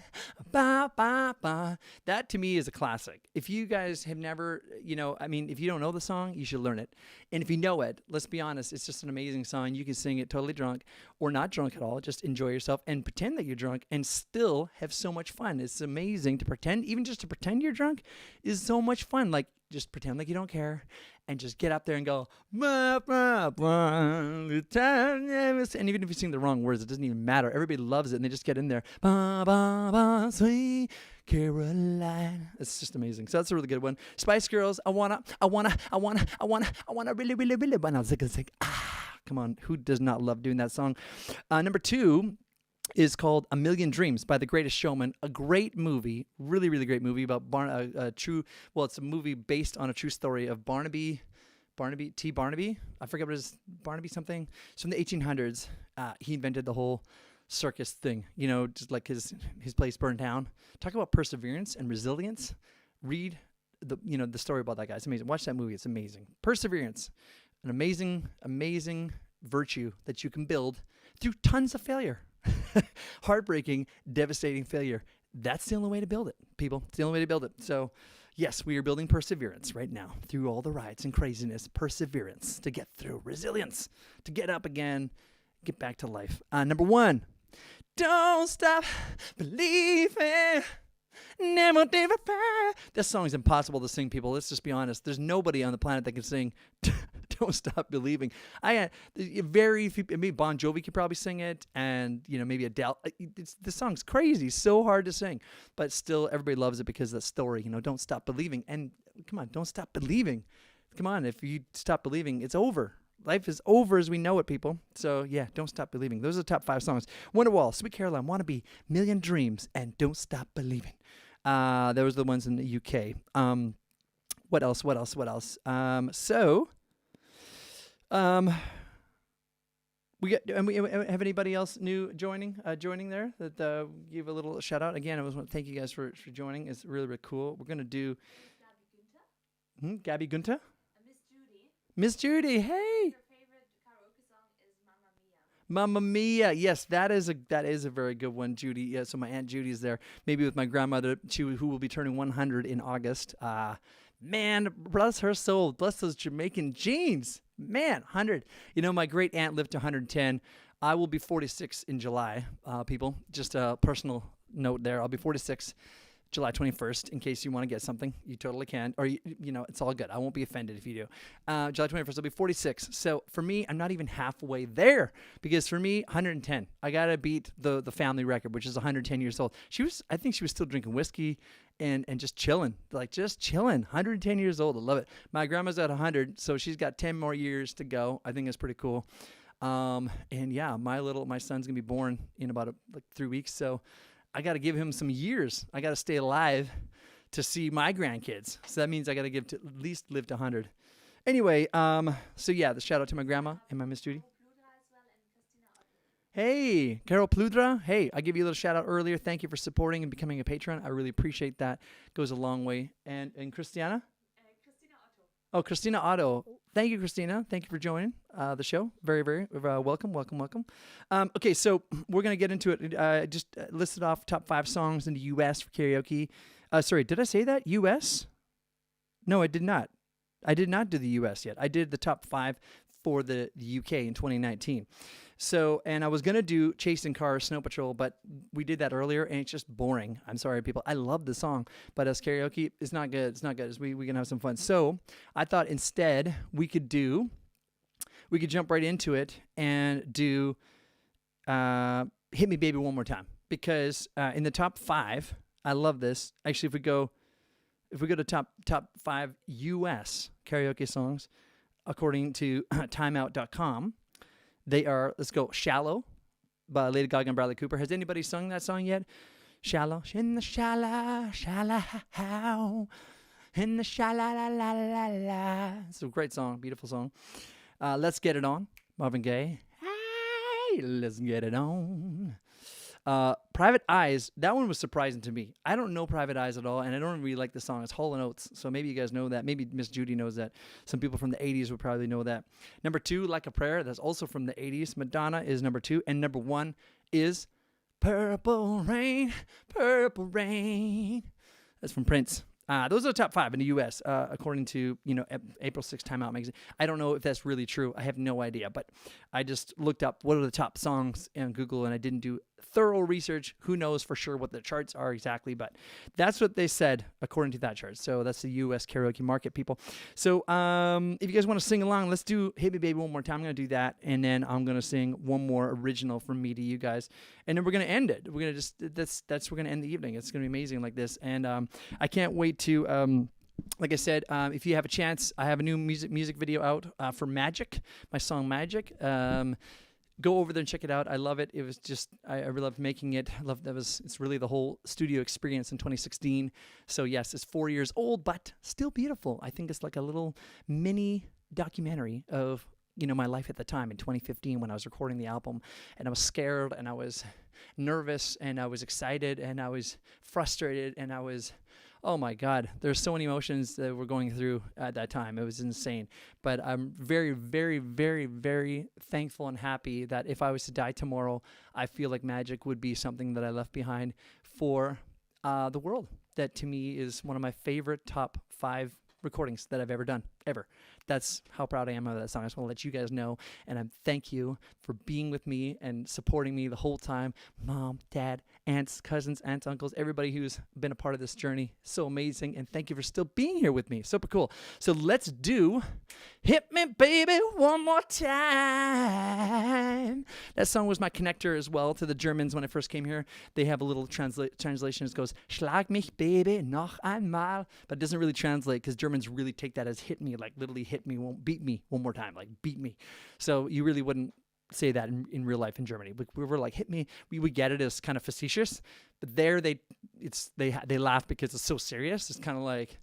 ba ba ba. That to me is a classic. If you guys have never, if you don't know the song, you should learn it. And if you know it, let's be honest, it's just an amazing song. You can sing it totally drunk or not drunk at all. Just enjoy yourself and pretend that you're drunk and still have so much fun. It's amazing to pretend, even just to pretend you're drunk is so much fun. Like, just pretend like you don't care and just get up there and go, bah, bah, bah, and even if you sing the wrong words, it doesn't even matter. Everybody loves it and they just get in there. Ba, ba, ba, sweet Caroline. It's just amazing. So that's a really good one. Spice Girls, I wanna really, really, really. But I was like, come on. Who does not love doing that song? Number 2 is called A Million Dreams by The Greatest Showman. A great movie, really, really great movie about it's a movie based on a true story of Barnaby. I forget what it is, Barnaby something. It's from the 1800s. He invented the whole circus thing, just like his place burned down. Talk about perseverance and resilience. Read the story about that guy. It's amazing. Watch that movie. It's amazing. Perseverance, an amazing virtue that you can build through tons of failure. Heartbreaking, devastating failure. That's the only way to build it, people. It's the only way to build it. So, yes, we are building perseverance right now through all the riots and craziness. Perseverance to get through. Resilience to get up again, get back to life. Number 1, don't stop believing. Never give up. This song is impossible to sing, people. Let's just be honest. There's nobody on the planet that can sing Don't Stop Believing. Very few. Bon Jovi could probably sing it, and maybe Adele. The song's crazy, so hard to sing, but still everybody loves it because of the story. Don't stop believing, and come on, don't stop believing. Come on, if you stop believing, it's over. Life is over as we know it, people. So yeah, don't stop believing. Those are the top 5 songs. Wonderwall, Sweet Caroline, Wannabe, Million Dreams, and Don't Stop Believing. Those are the ones in the UK. What else? We have anybody else new joining there that give a little shout out again. I want to thank you guys for joining. It's really, really cool. We're gonna do Gabby Gunter. Miss Judy, hey. Your favorite karaoke song is Mamma Mia. Mamma Mia. Yes, that is a very good one, Judy. Yeah, so my Aunt Judy's there. Maybe with my grandmother, who will be turning 100 in August. Man, bless her soul. Bless those Jamaican genes. Man, 100. My great aunt lived to 110. I will be 46 in July, people. Just a personal note there. I'll be 46 July 21st, in case you want to get something. You totally can. Or, it's all good. I won't be offended if you do. July 21st, I'll be 46. So for me, I'm not even halfway there. Because for me, 110. I got to beat the family record, which is 110 years old. I think she was still drinking whiskey and just chilling. Just chilling. 110 years old. I love it. My grandma's at 100, so she's got 10 more years to go. I think that's pretty cool. And yeah, my son's going to be born in about 3 weeks. So I got to give him some years. I got to stay alive to see my grandkids. So that means I got to at least live to 100. Anyway, so yeah, the shout out to my grandma and my Miss Judy. Hey, Carol Pludra. Hey, I gave you a little shout out earlier. Thank you for supporting and becoming a patron. I really appreciate that. Goes a long way. And Christiana? Christina Otto. Oh, Christina Otto. Thank you, Christina. Thank you for joining the show. Very, very welcome. Okay, so we're going to get into it. I just listed off top 5 songs in the U.S. for karaoke. Sorry, did I say that? U.S.? No, I did not. I did not do the U.S. yet. I did the top 5 for the UK in 2019. So, and I was going to do Chasing Cars, Snow Patrol, but we did that earlier, and it's just boring. I'm sorry, people. I love the song, but as karaoke, it's not good. It's not good. We can have some fun. So I thought instead we could jump right into it and do Hit Me Baby One More Time. Because in the top 5, I love this. Actually, if we go to top 5 U.S. karaoke songs, according to timeout.com, they are, let's go, Shallow by Lady Gaga and Bradley Cooper. Has anybody sung that song yet? Shallow, in the shallow, shallow, in the shallow, la la la la. It's a great song, beautiful song. Let's Get It On, Marvin Gaye. Hey, let's get it on. Private Eyes, that one was surprising to me. I don't know Private Eyes at all, and I don't really like the song. It's Hall & Oates, so maybe you guys know that. Maybe Miss Judy knows that. Some people from the 80s would probably know that. Number 2, Like a Prayer, that's also from the 80s. Madonna is number 2, and number 1 is Purple Rain, Purple Rain. That's from Prince. Those are the top 5 in the U.S., according to, April 6th Time Out magazine. I don't know if that's really true. I have no idea, but I just looked up what are the top songs on Google, and I didn't do thorough research. Who knows for sure what the charts are exactly, but that's what they said according to that chart. So that's the U.S. karaoke market, people. So if you guys want to sing along, let's do Hit Me Baby one more time. I'm going to do that, and then I'm going to sing one more original from me to you guys, and then we're going to end it. We're going to we're going to end the evening. It's going to be amazing like this, and I can't wait to like I said, if you have a chance, I have a new music video out for Magic, my song Magic. Go over there and check it out. I love it. It was just, I really loved making it. It's really the whole studio experience in 2016. So yes, it's 4 years old, but still beautiful. I think it's like a little mini documentary of, my life at the time in 2015 when I was recording the album, and I was scared and I was nervous and I was excited and I was frustrated and I was, oh my God, there's so many emotions that we're going through at that time. It was insane. But I'm very, very, very, very thankful and happy that if I was to die tomorrow, I feel like Magic would be something that I left behind for the world. That to me is one of my favorite top 5 recordings that I've ever done, ever. That's how proud I am of that song. I just want to let you guys know, and I thank you for being with me and supporting me the whole time. Mom, Dad, aunts, cousins, uncles, everybody who's been a part of this journey. So amazing, and thank you for still being here with me. Super cool. So let's do Hit Me Baby One More Time. That song was my connector as well to the Germans when I first came here. They have a little translation that goes, Schlag mich Baby noch einmal, but it doesn't really translate because Germans really take that as hit me, like literally hit me, won't beat me one more time, like beat me. So you really wouldn't say that in real life in Germany. We were like, hit me. We would get it as kind of facetious, but there they laugh because it's so serious. It's kind of like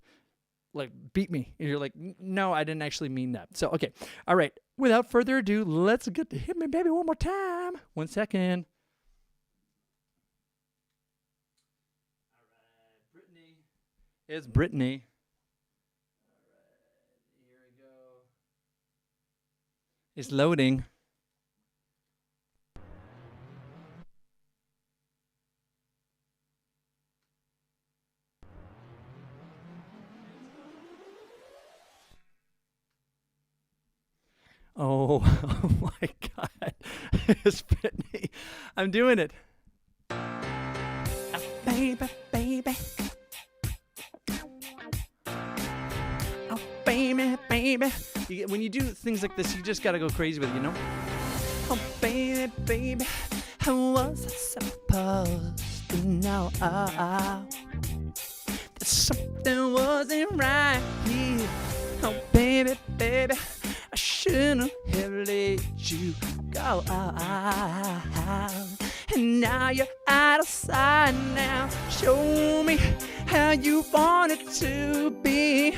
beat me. And you're like, no, I didn't actually mean that. So, okay. All right. Without further ado, let's get to Hit Me Baby one more time. 1 second. All right. Brittany. It's Brittany. It's loading. Oh my God. It's Brittany. I'm doing it. Baby, baby. Oh, baby, baby. When you do things like this, you just gotta go crazy with it, Oh, baby, baby, how was I supposed to know that something wasn't right here? Oh, baby, baby, I shouldn't have let you go. And now you're out of sight now. Show me how you want it to be.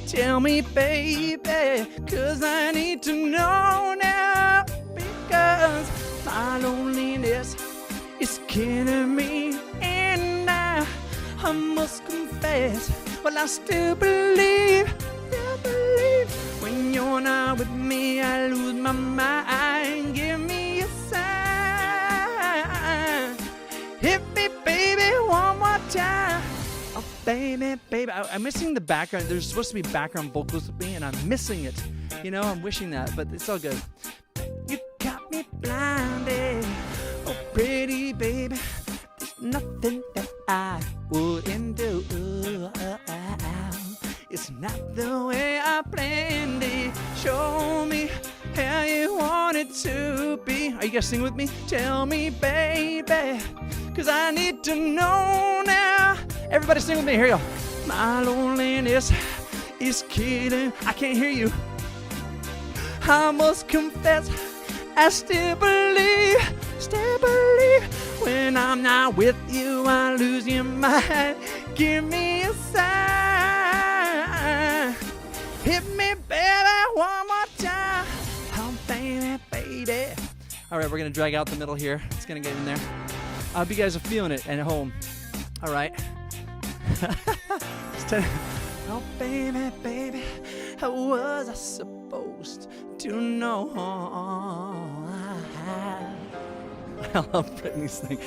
Tell me, baby, 'cause I need to know now. Because my loneliness is killing me. And I must confess, well, I still believe. When you're not with me, I lose my mind. Give me a sign. Hit me, baby, one more time. Oh, baby, baby. I'm missing the background. There's supposed to be background vocals with me, and I'm missing it. I'm wishing that, but it's all good. You got me blinded. Oh, pretty baby. There's nothing that I wouldn't do. It's not the way I planned it. Show me how you want it to be. Are you guys singing with me? Tell me, baby, 'cause I need to know now. Everybody sing with me. Here you go. My loneliness is killing. I can't hear you. I must confess, I still believe When I'm not with you, I lose your mind. Give me a sign. Hit me, baby, one more time. Oh, baby, baby. All right, we're going to drag out the middle here. It's going to get in there. I hope you guys are feeling it at home. All right. Oh, baby, baby, how was I supposed to know? I love Britney's thing.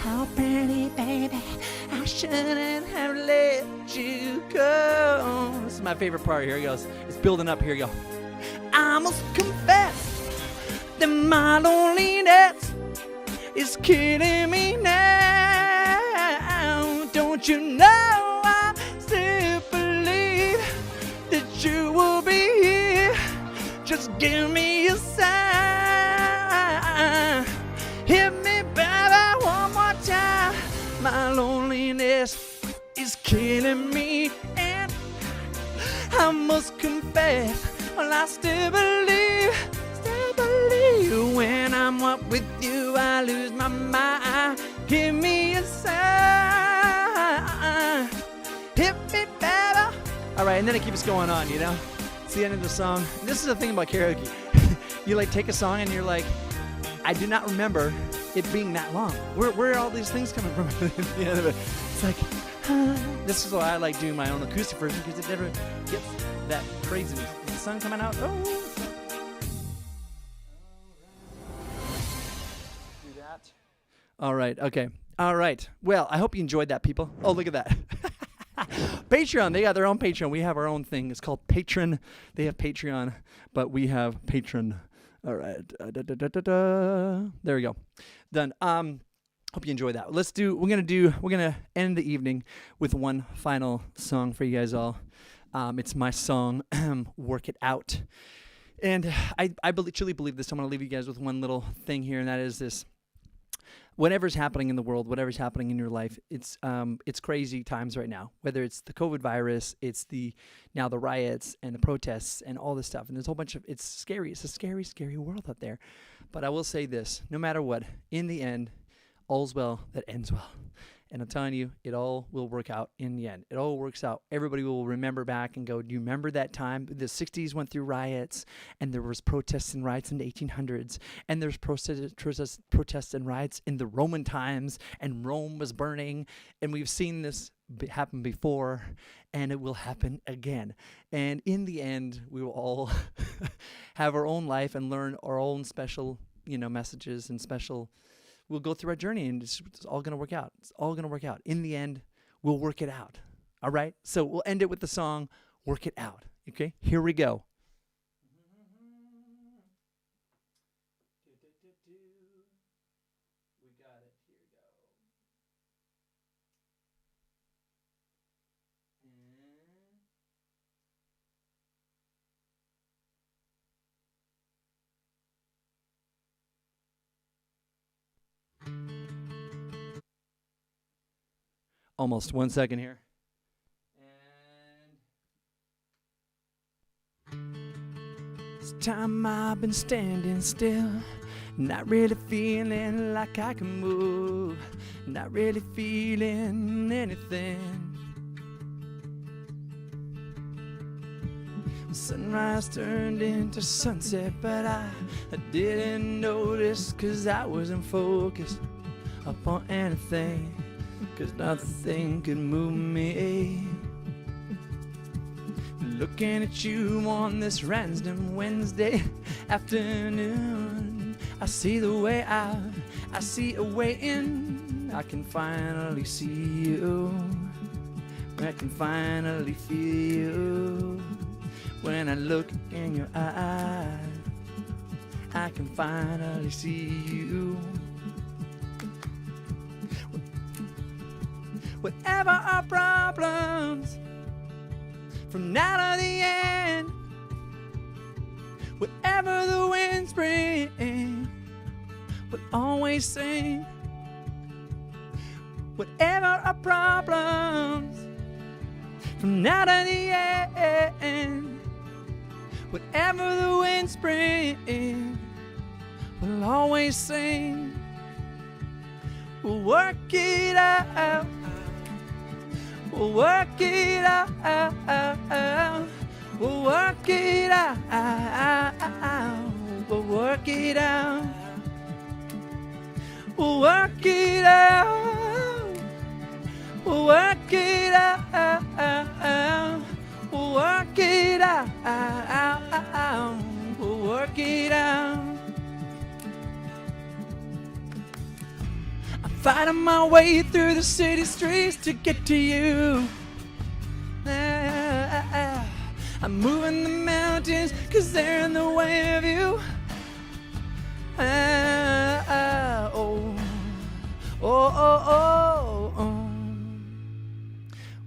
How pretty, baby, I shouldn't have let you go. This is my favorite part. Here it goes. It's building up. Here you go. I must confess that my loneliness is killing me now. Don't you know I still believe that you will be here? Just give me a sign. Hit me, baby, one more time. My loneliness is killing me, and I must confess, well, I still believe when I'm up with you, I lose my mind. Give me a sign. Hit me, baby. All right, and then it keeps going on, you know? It's the end of the song. This is the thing about karaoke. You like take a song and you're like, I do not remember it being that long. Where are all these things coming from at the end of it? It's like, this is why I like doing my own acoustic version, because it never gets that crazy. Is the sun coming out? Oh. Do that. All right. Okay. All right. Well, I hope you enjoyed that, people. Oh, look at that. Patreon. They got their own Patreon. We have our own thing. It's called Patron. They have Patreon, but we have Patron. All right. There we go. Done. Hope you enjoyed that. We're gonna end the evening with one final song for you guys all. It's my song, Work It Out. And I truly believe this. I'm gonna leave you guys with one little thing here, and that is this. Whatever's happening in the world, whatever's happening in your life, it's crazy times right now. Whether it's the COVID virus, it's now the riots and the protests and all this stuff. And there's a whole bunch of, it's scary. It's a scary, scary world out there. But I will say this, no matter what, in the end, all's well that ends well. And I'm telling you, it all will work out in the end. It all works out. Everybody will remember back and go, do you remember that time? The 60s went through riots, and there was protests and riots in the 1800s, and there's protests and riots in the Roman times, and Rome was burning, and we've seen this happen before, and it will happen again. And in the end, we will all have our own life and learn our own special, messages and special. We'll go through our journey, and it's all going to work out. It's all going to work out. In the end, we'll work it out. All right? So we'll end it with the song, Work It Out. Okay? Here we go. We got it. Here we go. Almost 1 second here. And this time I've been standing still, not really feeling like I can move, not really feeling anything. Sunrise turned into sunset, but I didn't notice, 'cause I wasn't focused upon anything. 'Cause nothing could move me. Looking at you on this random Wednesday afternoon, I see the way out, I see a way in. I can finally see you, I can finally feel you. When I look in your eyes, I can finally see you. Whatever our problems, from now to the end, whatever the winds bring, we'll always sing. Whatever our problems, from now to the end, whatever the winds bring, we'll always sing. We'll work it out. We'll work it out. We'll work it out. We'll work it out. We'll work it out. We'll work it out. We'll work it out. We'll work it out. I'm fighting my way through the city streets to get to you. I'm moving the mountains 'cause they're in the way of you. Oh.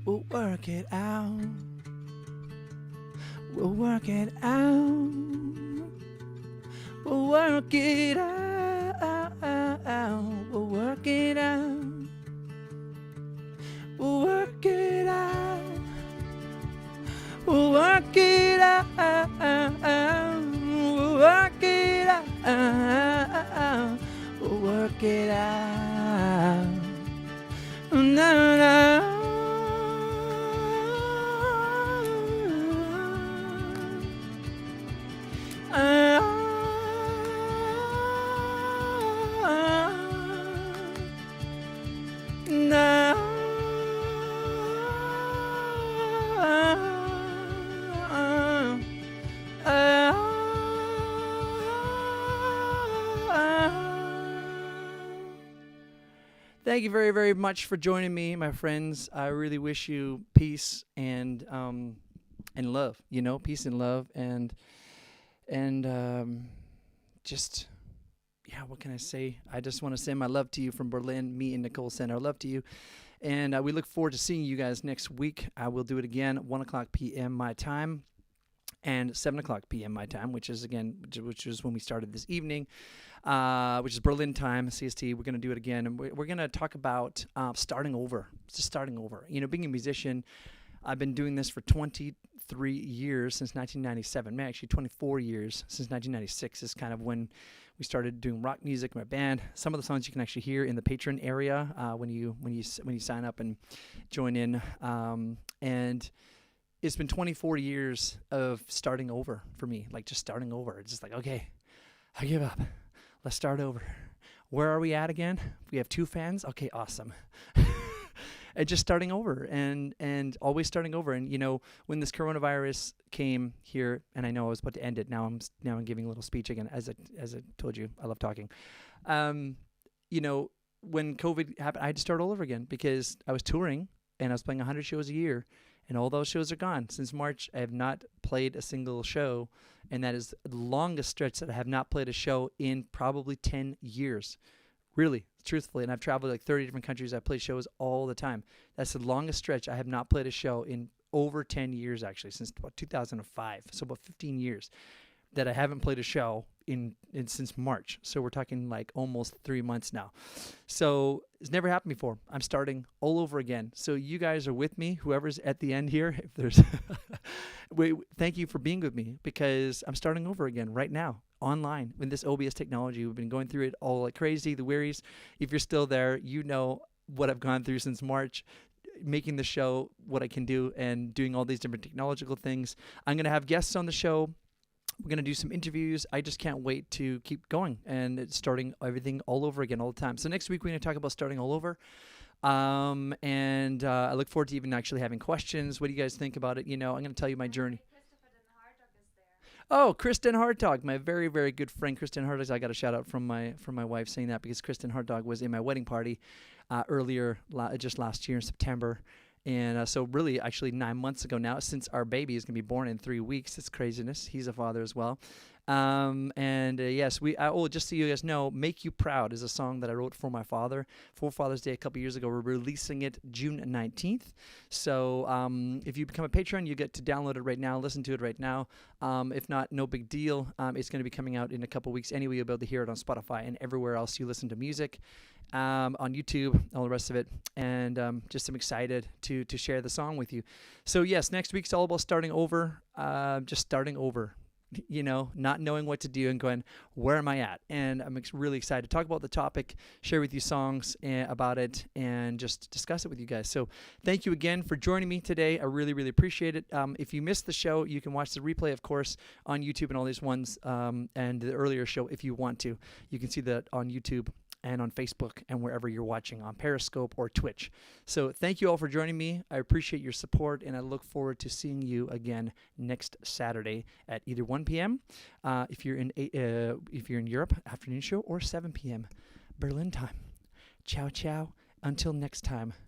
We'll work it out. We'll work it out. We'll work it out. We'll work it out. We'll work it out. We'll work it out. We'll work it out. We'll work it out. No. Thank you very, very much for joining me, my friends. I really wish you peace and love. You know, peace and love, and just, yeah. What can I say? I just want to send my love to you from Berlin. Me and Nicole send our love to you, and we look forward to seeing you guys next week. I will do it again, 1:00 p.m. my time, and 7:00 p.m. my time, which is when we started this evening. Which is Berlin time, CST. We're going to do it again. And we're going to talk about starting over. Just starting over. You know, being a musician, I've been doing this for 23 years, since 1997. Actually, 24 years, since 1996 is kind of when we started doing rock music in my band. Some of the songs you can actually hear in the Patreon area when you sign up and join in. And it's been 24 years of starting over for me, like just starting over. It's just like, okay, I give up. Let's start over. Where are we at again? We have 2 fans? Okay, awesome. And just starting over and always starting over. And, you know, when this coronavirus came here, and I know I was about to end it, now I'm giving a little speech again. As I told you, I love talking. You know, when COVID happened, I had to start all over again because I was touring and I was playing 100 shows a year. And all those shows are gone. Since March, I have not played a single show, and that is the longest stretch that I have not played a show in probably 10 years. Really, truthfully. And I've traveled like 30 different countries. I play shows all the time. That's the longest stretch I have not played a show in over 10 years, actually, since about 2005. So about 15 years that I haven't played a show in since March. So we're talking like almost 3 months now. So it's never happened before. I'm starting all over again. So you guys are with me, whoever's at the end here. If there's thank you for being with me, because I'm starting over again right now online with this OBS technology. We've been going through it all like crazy, the wearies. If you're still there, you know what I've gone through since March, making the show what I can do and doing all these different technological things. I'm going to have guests on the show. We're going to do some interviews. I just can't wait to keep going and it's starting everything all over again all the time. So next week, we're going to talk about starting all over. And I look forward to even actually having questions. What do you guys think about it? You know, I'm going to tell you my journey. Oh, Kristen Hartog, my very, very good friend, Kristen Hartog. I got a shout out from my wife saying that because Kristen Hartog was in my wedding party earlier, just last year in September. And so really, actually 9 months ago now, since our baby is going to be born in 3 weeks. It's craziness. He's a father as well. Yes, just so you guys know, Make You Proud is a song that I wrote for my father for Father's Day a couple years ago. We're releasing it June 19th. So if you become a patron, you get to download it right now, listen to it right now. If not, no big deal. It's going to be coming out in a couple weeks anyway. You'll be able to hear it on Spotify and everywhere else you listen to music, on YouTube, all the rest of it. And just I'm excited to share the song with you. So yes, next week's all about starting over, just starting over. not knowing what to do and going, where am I at? And I'm really excited to talk about the topic, share with you songs about it, and just discuss it with you guys. So thank you again for joining me today. I really, really appreciate it. If you missed the show, you can watch the replay, of course, on YouTube and all these ones, and the earlier show if you want to. You can see that on YouTube and on Facebook and wherever you're watching, on Periscope or Twitch. So thank you all for joining me. I appreciate your support, and I look forward to seeing you again next Saturday at either 1 p.m. If you're in Europe, afternoon show, or 7 p.m. Berlin time. Ciao, ciao. Until next time.